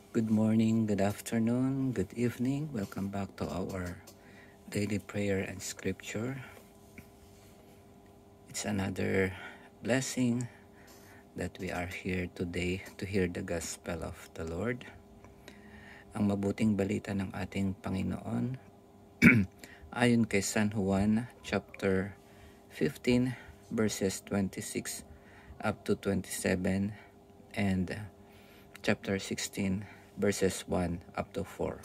Good morning, good afternoon, good evening. Welcome back to our daily prayer and scripture. It's another blessing that we are here today to hear the gospel of the Lord. Ang mabuting balita ng ating Panginoon ayon kay San Juan chapter 15 verses 26 up to 27 and chapter 16 verses 1 up to 4.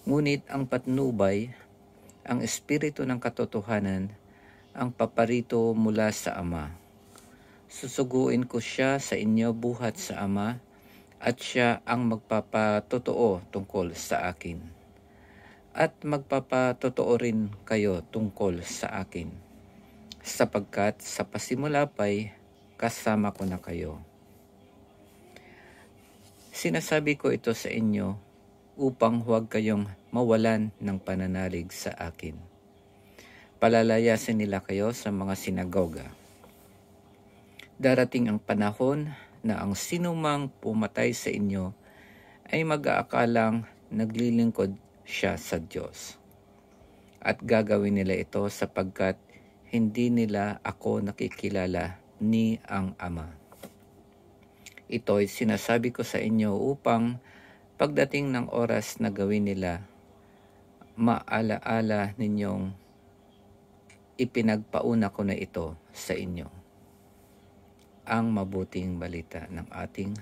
Ngunit ang patnubay, ang espiritu ng katotohanan, ang paparito mula sa Ama. Susuguin ko siya sa inyo buhat sa Ama, at siya ang magpapatotoo tungkol sa akin. At magpapatotoo rin kayo tungkol sa akin, sapagkat sa pasimula pa'y kasama ko na kayo. Sinasabi ko ito sa inyo upang huwag kayong mawalan ng pananalig sa akin. Palalayasin nila kayo sa mga sinagoga. Darating ang panahon na ang sinumang pumatay sa inyo ay mag-aakalang naglilingkod siya sa Diyos. At gagawin nila ito sapagkat hindi nila ako nakikilala ni ang Ama. Ito'y sinasabi ko sa inyo upang pagdating ng oras na gawin nila, maalaala ninyong ipinagpauna ko na ito sa inyo. Ang mabuting balita ng ating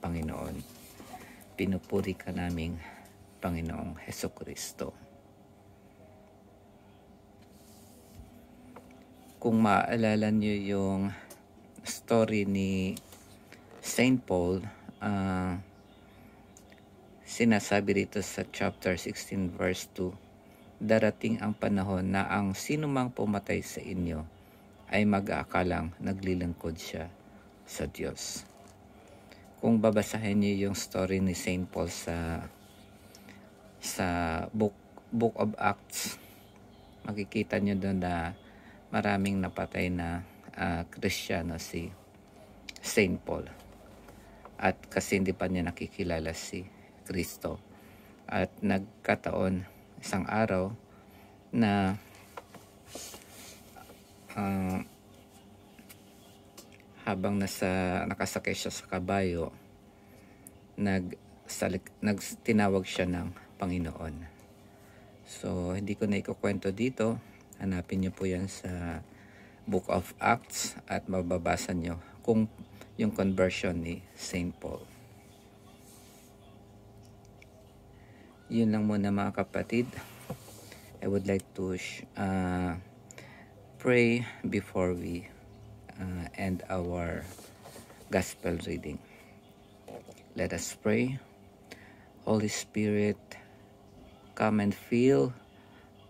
Panginoon. Pinupuri ka naming Panginoong Hesukristo. Kung maaalala niyo yung story ni Saint Paul, sinasabi rito sa chapter 16 verse 2, darating ang panahon na ang sinumang pumatay sa inyo ay mag-aakalang naglilingkod siya sa Diyos. Kung babasahin niyo yung story ni Saint Paul sa Book of Acts, makikita niyo doon na maraming napatay na Kristiyano si Saint Paul. At kasi hindi pa niya nakikilala si Kristo. At nagkataon isang araw na habang nakasakay siya sa kabayo, tinawag siya ng Panginoon. So, hindi ko na ikukwento dito. Hanapin niyo po yan sa Book of Acts at mababasa niyo kung yung conversion ni Saint Paul. Yun lang muna mga kapatid. I would like to pray before we end our gospel reading. Let us pray. Holy Spirit, come and fill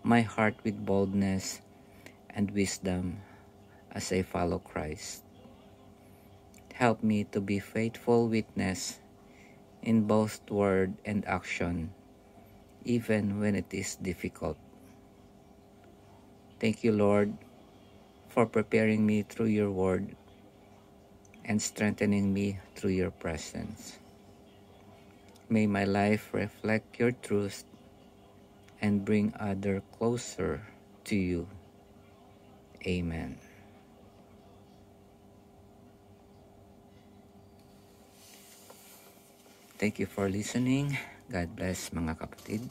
my heart with boldness and wisdom as I follow Christ. Help me to be faithful witness in both word and action, even when it is difficult. Thank you, Lord, for preparing me through your word and strengthening me through your presence. May my life reflect your truth and bring others closer to you. Amen. Thank you for listening. God bless mga kapatid.